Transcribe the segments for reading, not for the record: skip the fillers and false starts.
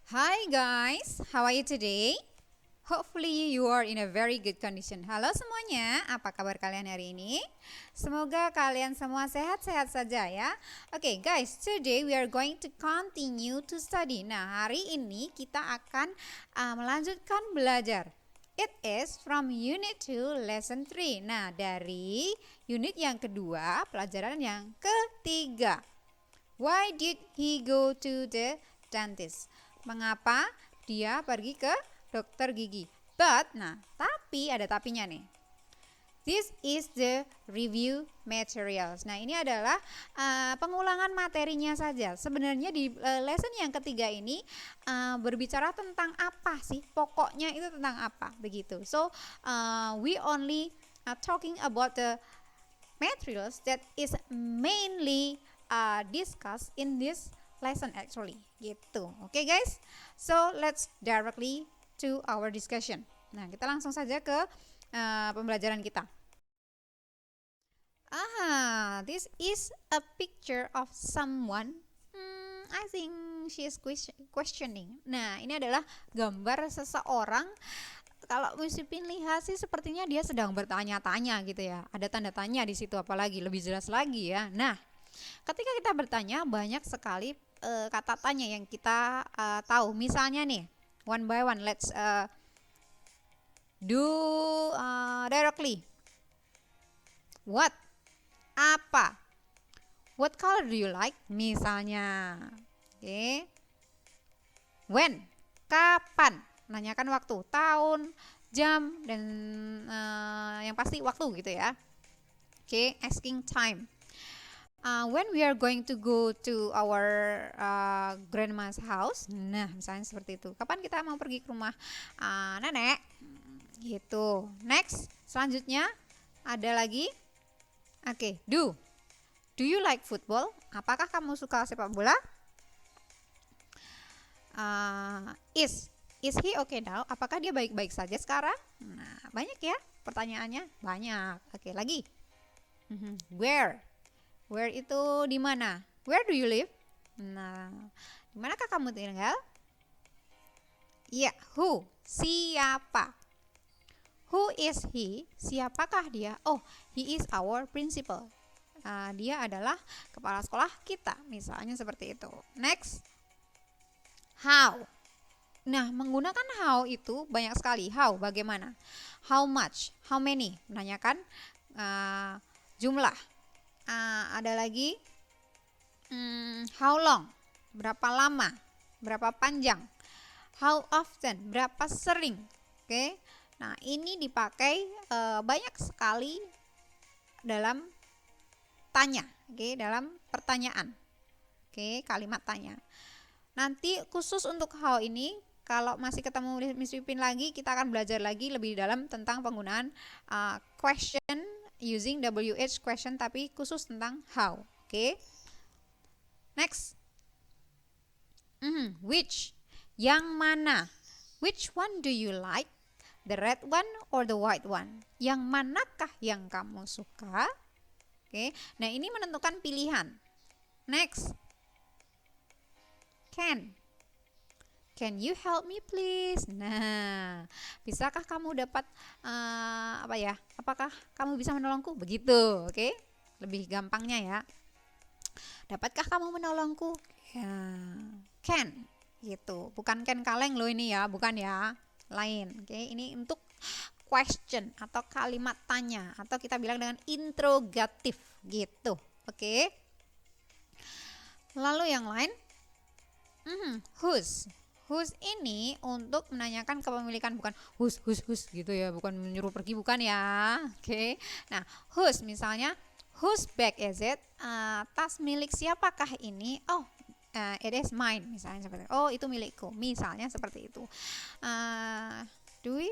Hi guys, how are you today? Hopefully you are in a very good condition. Halo semuanya, apa kabar kalian hari ini? Semoga kalian semua sehat-sehat saja ya. Oke guys, today we are going to continue to study. Nah, hari ini kita akan melanjutkan belajar. It is from Unit 2 Lesson 3. Nah, dari unit yang kedua, pelajaran yang ketiga. Why did he go to the dentist? Mengapa dia pergi ke dokter gigi? Tapi ada tapinya nih. This is the review materials. Nah, ini adalah pengulangan materinya saja. Sebenarnya di lesson yang ketiga ini berbicara tentang apa sih? Pokoknya itu tentang apa? Begitu. So, we only talking about the materials that is mainly discussed in this lesson actually. Gitu. Oke, guys. So, let's directly to our discussion. Nah, kita langsung saja ke pembelajaran kita. This is a picture of someone. I think she is questioning. Nah, ini adalah gambar seseorang. Kalau Miss Pipin lihat sih sepertinya dia sedang bertanya-tanya gitu ya. Ada tanda tanya di situ, apalagi lebih jelas lagi ya. Nah, ketika kita bertanya banyak sekali kata tanya yang kita tahu. Misalnya nih, one by one, let's do directly. What? Apa? What color do you like? Misalnya. Oke. When? Kapan? Nanyakan waktu, tahun, jam, dan yang pasti waktu gitu ya. Oke, asking time. When we are going to go to our grandma's house, nah misalnya seperti itu. Kapan kita mau pergi ke rumah nenek? Gitu. Next, selanjutnya ada lagi. Oke, do you like football? Apakah kamu suka sepak bola? Is he okay now? Apakah dia baik-baik saja sekarang? Nah, banyak ya pertanyaannya, banyak. Oke, lagi. Where itu di mana? Where do you live? Nah, di manakah kamu tinggal? Iya, who? Siapa? Who is he? Siapakah dia? Oh, he is our principal. Dia adalah kepala sekolah kita, misalnya seperti itu. Next, how? Nah, menggunakan how itu banyak sekali. How, bagaimana? How much? How many? Menanyakan jumlah. Ada lagi, how long? Berapa lama? Berapa panjang? How often? Berapa sering? Oke. Nah, ini dipakai banyak sekali dalam tanya, oke, dalam pertanyaan. Oke, kalimat tanya. Nanti khusus untuk how ini, kalau masih ketemu Miss Pipin lagi, kita akan belajar lagi lebih dalam tentang penggunaan question using WH question, tapi khusus tentang how. Oke. Next. Which? Yang mana? Which one do you like? The red one or the white one? Yang manakah yang kamu suka? Oke. Nah, ini menentukan pilihan. Next. Can you help me please? Nah, bisakah kamu dapat apakah kamu bisa menolongku? Begitu, oke? Lebih gampangnya ya. Dapatkah kamu menolongku? Ya, can, gitu. Bukan can kaleng loh ini ya, bukan ya. Lain, oke? Ini untuk question atau kalimat tanya, atau kita bilang dengan interrogatif, gitu. Oke? Lalu yang lain, whose ini untuk menanyakan kepemilikan, bukan whose gitu ya, bukan menyuruh pergi, bukan ya. Oke. Nah, whose misalnya, whose bag is it? Tas milik siapakah ini? Oh, it is mine, misalnya seperti itu. Oh, itu milikku, misalnya seperti itu. Do we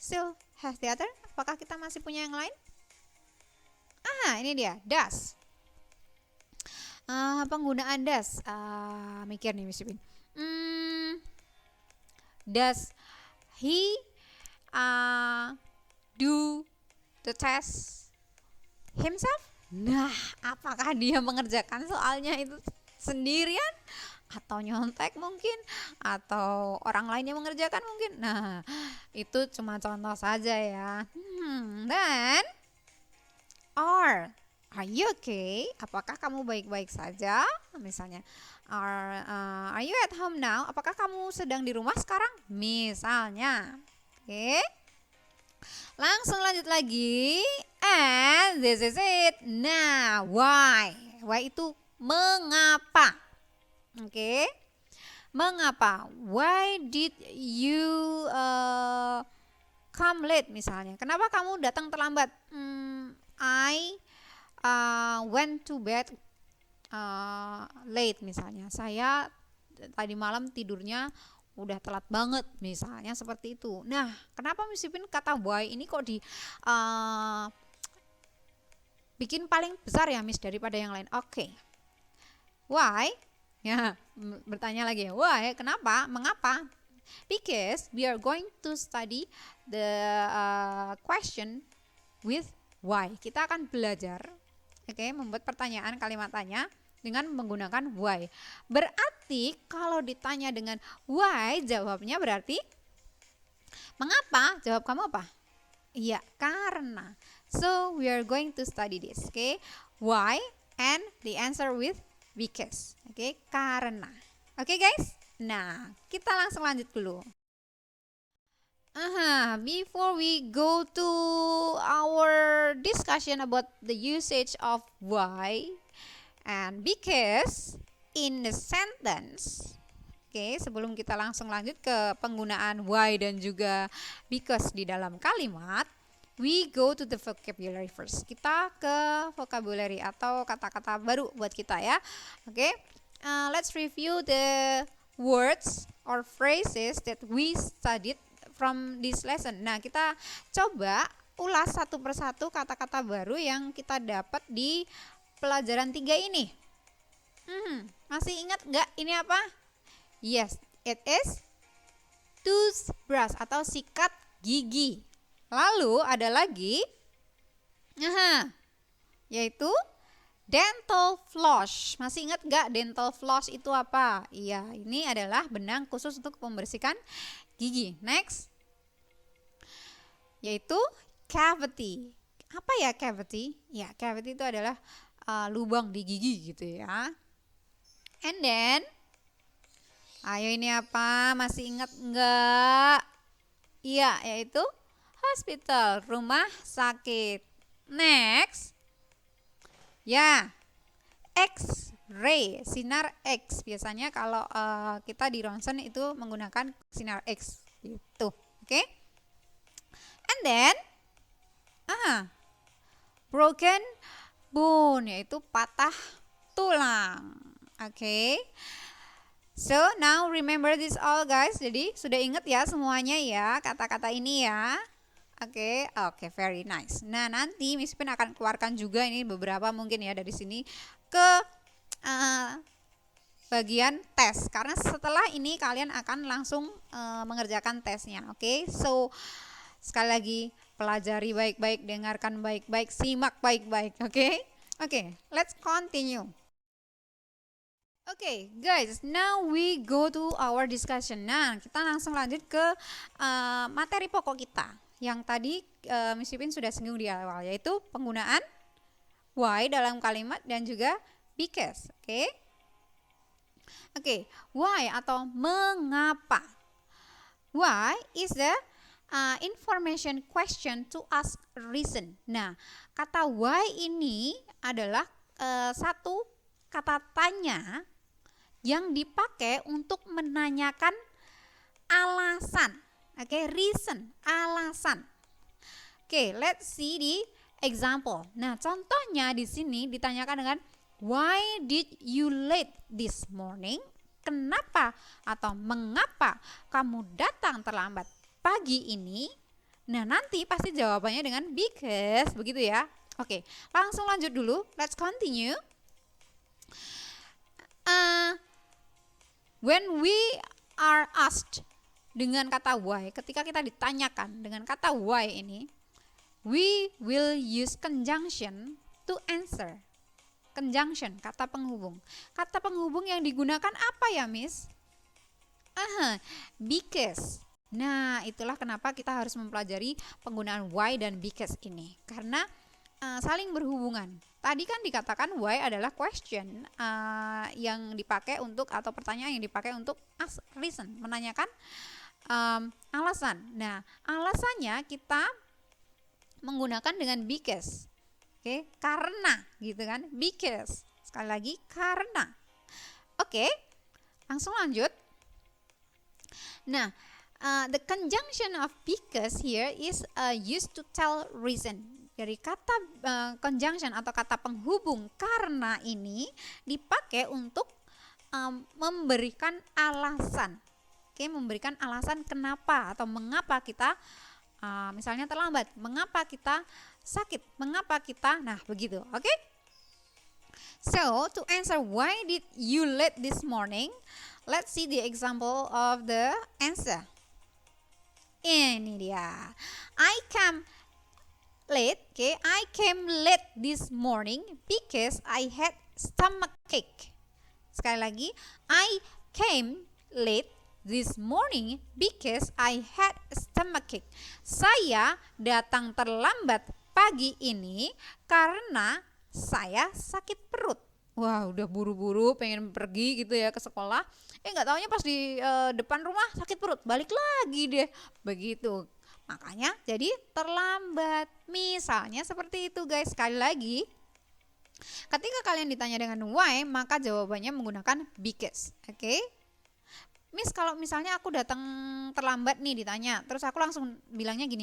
still have the other? Apakah kita masih punya yang lain? Ini dia, does. Penggunaan does. Mikir nih Miss Pin. Does he do the test himself? Nah, apakah dia mengerjakan soalnya itu sendirian atau nyontek mungkin, atau orang lain yang mengerjakan mungkin. Nah, itu cuma contoh saja ya. Dan are you okay? Apakah kamu baik-baik saja? Misalnya, are you at home now? Apakah kamu sedang di rumah sekarang? Misalnya. Oke. Langsung lanjut lagi. And this is it. Nah, why? Why itu mengapa? Oke. Mengapa? Why did you come late misalnya? Kenapa kamu datang terlambat? I went to bed late misalnya. Saya tadi malam tidurnya udah telat banget misalnya seperti itu. Nah, kenapa Miss Pipin kata why ini kok bikin paling besar ya Miss daripada yang lain? Oke. Why? Ya, bertanya lagi ya. Why? Kenapa? Mengapa? Because we are going to study the question with why. Kita akan belajar, membuat pertanyaan kalimat tanya dengan menggunakan why. Berarti kalau ditanya dengan why, jawabnya berarti mengapa? Jawab kamu apa? Iya, karena. So we are going to study this, why and the answer with because, karena. Guys. Nah, kita langsung lanjut dulu. Before we go to our discussion about the usage of why and because in the sentence, sebelum kita langsung lanjut ke penggunaan why dan juga because di dalam kalimat, we go to the vocabulary first. Kita ke vocabulary atau kata-kata baru buat kita ya. Let's review the words or phrases that we studied from this lesson. Nah, kita coba ulas satu persatu kata-kata baru yang kita dapat di pelajaran 3 ini. Masih ingat nggak ini apa? Yes, it is toothbrush atau sikat gigi. Lalu ada lagi, yaitu dental floss. Masih ingat nggak dental floss itu apa? Iya, ini adalah benang khusus untuk membersihkan gigi. Next, yaitu cavity. Apa ya cavity? Ya, cavity itu adalah lubang di gigi gitu ya. And then, ayo ini apa? Masih ingat nggak? Iya, yaitu hospital, rumah sakit. Next, ya, X-ray, sinar X. Biasanya kalau kita di ronsen itu menggunakan sinar X gitu. And then, broken bone, yaitu patah tulang. So now remember this all guys. Jadi sudah ingat ya semuanya ya kata-kata ini ya. Oke, very nice. Nah, nanti Miss Pin akan keluarkan juga ini beberapa mungkin ya dari sini ke bagian tes. Karena setelah ini kalian akan langsung mengerjakan tesnya. So sekali lagi pelajari baik-baik, dengarkan baik-baik, simak baik-baik. Let's continue. Guys, now we go to our discussion. Nah, kita langsung lanjut ke materi pokok kita. Yang tadi Miss Pipin sudah singgung di awal, yaitu penggunaan why dalam kalimat dan juga because. Why atau mengapa. Why is the information question to ask reason. Nah, kata why ini adalah satu kata tanya yang dipakai untuk menanyakan alasan. Reason, alasan. Let's see the example. Nah, contohnya di sini ditanyakan dengan why did you late this morning? Kenapa atau mengapa kamu datang terlambat pagi ini? Nah, nanti pasti jawabannya dengan because, begitu ya. Langsung lanjut dulu. Let's continue. When we are asked dengan kata why, ketika kita ditanyakan dengan kata why ini, we will use conjunction to answer. conjunction, kata penghubung. Kata penghubung yang digunakan apa ya, Miss? Because. Nah, itulah kenapa kita harus mempelajari penggunaan why dan because ini. Karena saling berhubungan. Tadi kan dikatakan why adalah question yang dipakai untuk, atau pertanyaan yang dipakai untuk ask reason, menanyakan alasan. Nah, alasannya kita menggunakan dengan because. Oke, karena gitu kan, because. Sekali lagi, karena. Oke, langsung lanjut. Nah, the conjunction of because here is used to tell reason. Dari kata conjunction atau kata penghubung karena ini dipakai untuk memberikan alasan. Oke, memberikan alasan kenapa atau mengapa kita misalnya terlambat, mengapa kita sakit, mengapa kita, nah begitu. Oke? So, to answer why did you late this morning, let's see the example of the answer. Ini dia. I came late, okay? I came late this morning because I had stomachache. Sekali lagi, I came late this morning because I had stomachache. Saya datang terlambat pagi ini karena saya sakit perut. Wah, udah buru-buru pengen pergi gitu ya ke sekolah. Nggak taunya pas di depan rumah sakit perut, balik lagi deh. Begitu. Makanya jadi terlambat. Misalnya seperti itu, guys. Sekali lagi, ketika kalian ditanya dengan why, maka jawabannya menggunakan because. Oke? Miss, kalau misalnya aku datang terlambat nih ditanya, terus aku langsung bilangnya gini,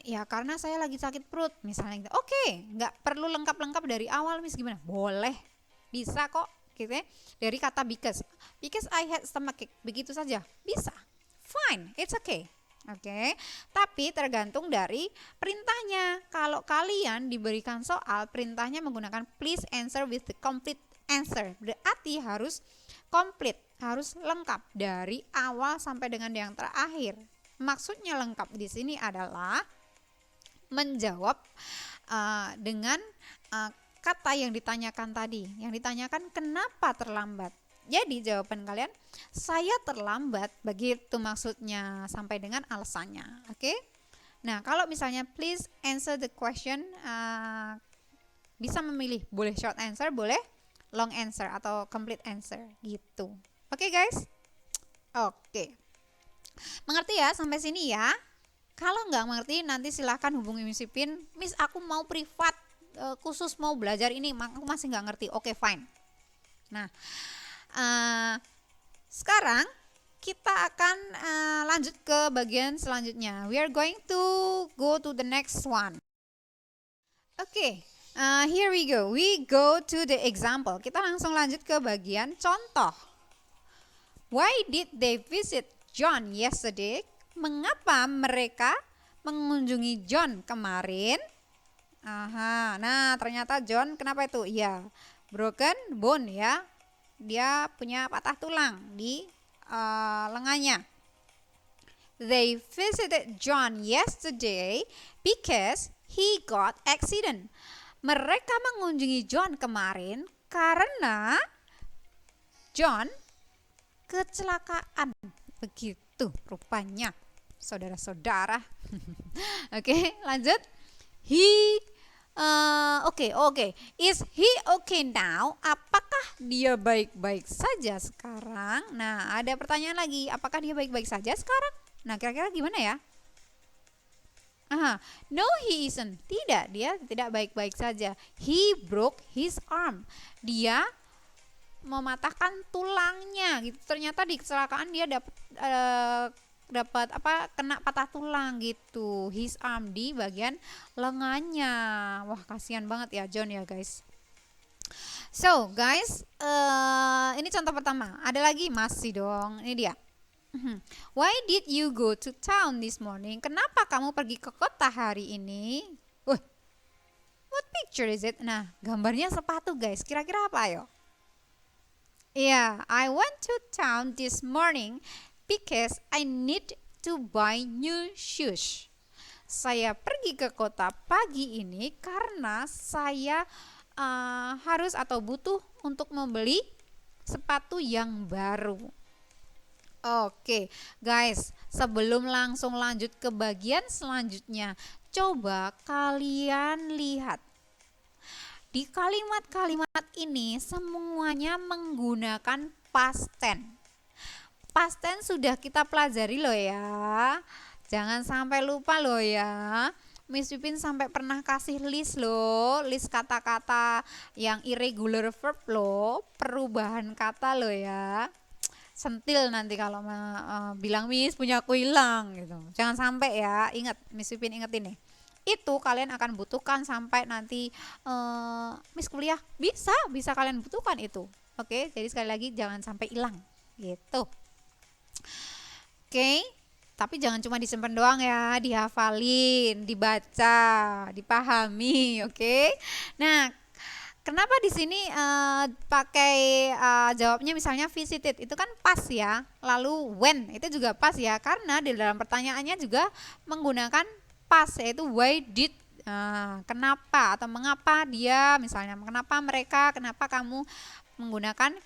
ya karena saya lagi sakit perut, misalnya gitu. Oke, nggak perlu lengkap-lengkap dari awal, Miss, gimana? Boleh, bisa kok, gitu ya. Dari kata because I had stomachache, begitu saja, bisa, fine, it's okay. Oke, tapi tergantung dari perintahnya. Kalau kalian diberikan soal, perintahnya menggunakan please answer with the complete answer, berarti harus komplit, harus lengkap dari awal sampai dengan yang terakhir. Maksudnya lengkap di sini adalah menjawab dengan kata yang ditanyakan tadi. Yang ditanyakan kenapa terlambat. Jadi jawaban kalian, saya terlambat, begitu maksudnya, sampai dengan alasannya. Oke? Nah, kalau misalnya please answer the question, bisa memilih, boleh short answer, boleh long answer atau complete answer gitu. Oke, guys? Oke. Mengerti ya sampai sini ya? Kalau nggak mengerti nanti silahkan hubungi Miss Ipin. Miss, aku mau privat khusus mau belajar ini, aku masih nggak ngerti. Oke, fine. Nah, sekarang kita akan lanjut ke bagian selanjutnya. We are going to go to the next one. Oke. Here we go. We go to the example. Kita langsung lanjut ke bagian contoh. Why did they visit John yesterday? Mengapa mereka mengunjungi John kemarin? Nah ternyata John kenapa itu? Ya, broken bone ya. Dia punya patah tulang di lengannya. They visited John yesterday because he got accident. Mereka mengunjungi John kemarin karena John kecelakaan. Begitu rupanya, saudara-saudara. Oke, lanjut. Oke. Is he okay now? Apakah dia baik-baik saja sekarang? Nah, ada pertanyaan lagi. Apakah dia baik-baik saja sekarang? Nah, kira-kira gimana ya? No, he isn't. Tidak, dia tidak baik-baik saja. He broke his arm. Dia mematahkan tulangnya gitu. Ternyata di kecelakaan dia dapat kena patah tulang gitu. His arm di bagian lengannya. Wah, kasihan banget ya John ya, guys. So, guys, ini contoh pertama. Ada lagi? Masih dong. Ini dia. Why did you go to town this morning? Kenapa kamu pergi ke kota hari ini? What picture is it? Nah, gambarnya sepatu, guys. Kira-kira apa ayo? Yeah, I went to town this morning because I need to buy new shoes. Saya pergi ke kota pagi ini karena saya harus atau butuh untuk membeli sepatu yang baru. Oke, guys, sebelum langsung lanjut ke bagian selanjutnya, coba kalian lihat. Di kalimat-kalimat ini semuanya menggunakan past tense. Past tense sudah kita pelajari loh ya. Jangan sampai lupa loh ya. Miss Pipin sampai pernah kasih list loh, list kata-kata yang irregular verb loh, perubahan kata loh ya. Sentil nanti kalau bilang Miss punya aku hilang gitu. Jangan sampai ya, ingat Miss Pipin inget ini. Itu kalian akan butuhkan sampai nanti Miss kuliah, bisa kalian butuhkan itu. Oke, jadi sekali lagi jangan sampai hilang gitu. Oke, tapi jangan cuma disimpan doang ya, dihafalin, dibaca, dipahami, oke. Nah, kenapa di sini pakai jawabnya misalnya visited, itu kan pas ya. Lalu when itu juga pas ya, karena di dalam pertanyaannya juga menggunakan pas, yaitu why did, kenapa atau mengapa dia, misalnya kenapa mereka, kenapa kamu menggunakan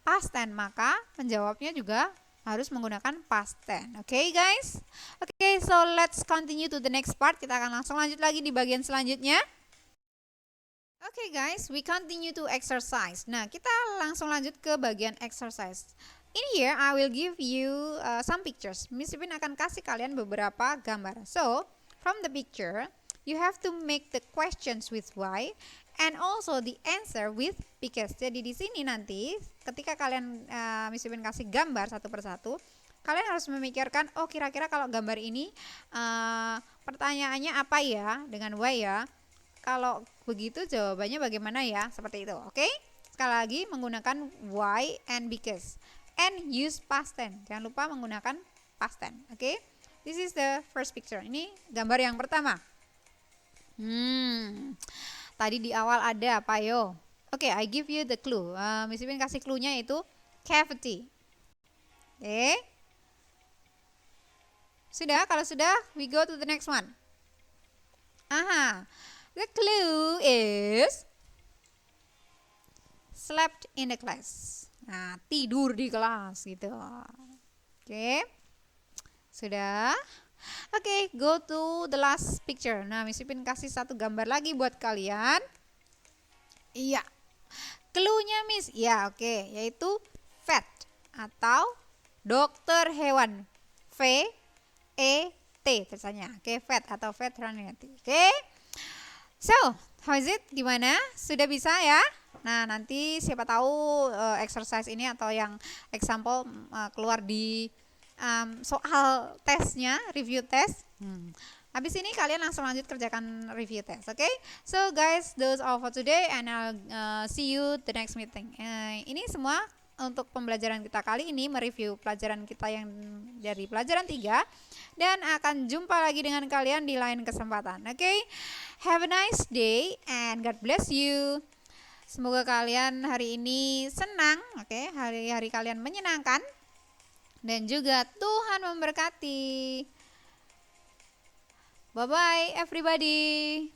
past tense, maka menjawabnya juga harus menggunakan past tense. Oke, guys. Oke, so let's continue to the next part. Kita akan langsung lanjut lagi di bagian selanjutnya. Oke, guys, we continue to exercise. Nah, kita langsung lanjut ke bagian exercise. In here, I will give you some pictures. Miss Pipin akan kasih kalian beberapa gambar. So, from the picture, you have to make the questions with why and also the answer with because. Jadi di sini nanti, ketika kalian Miss Pipin kasih gambar satu persatu, kalian harus memikirkan, oh kira-kira kalau gambar ini pertanyaannya apa ya dengan why ya. Kalau begitu jawabannya bagaimana ya? Seperti itu, oke? Sekali lagi menggunakan why and because. And use past tense. Jangan lupa menggunakan past tense, oke? This is the first picture. Ini gambar yang pertama. Tadi di awal ada apa yo? Oke, I give you the clue. Miss Pipin kasih clue-nya itu cavity. Oke? Sudah? Kalau sudah, we go to the next one. Aha. The clue is slept in the class. Nah, tidur di kelas gitu. Oke. Sudah? Oke, go to the last picture. Nah, Miss Pipin kasih satu gambar lagi buat kalian. Iya. Clue-nya Miss, ya oke, yaitu vet atau dokter hewan. V-E-T tulisannya. Oke, vet atau veterinary. Oke. So, how is it? Gimana? Sudah bisa ya? Nah, nanti siapa tahu exercise ini atau yang example keluar di soal tesnya, review test. Habis ini kalian langsung lanjut kerjakan review test, oke? So guys, those all for today and I'll see you the next meeting. Ini semua untuk pembelajaran kita kali ini, mereview pelajaran kita yang dari pelajaran 3 dan akan jumpa lagi dengan kalian di lain kesempatan. Oke? Have a nice day and God bless you. Semoga kalian hari ini senang, oke? Hari-hari kalian menyenangkan dan juga Tuhan memberkati. Bye bye everybody.